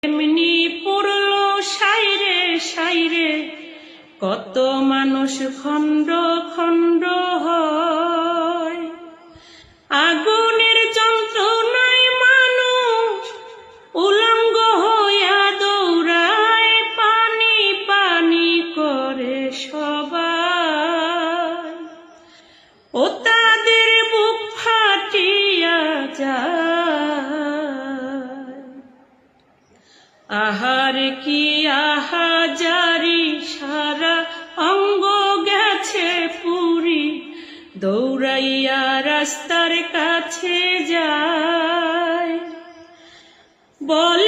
এমনি পড়লো সাইরে সাইরে, কত মানুষ খণ্ড খণ্ড হয়। আগুনের যন্ত্রণায় মানুষ উলঙ্গ হইয়া দৌড়ায়, পানি পানি করে সবাই, ও তাদের বুক ফাটিয়া যায়। আহার কি আহাজারি, সারা অঙ্গ গেছে পুরি, দৌড়াইয়া রাস্তার কাছে যায়। বলে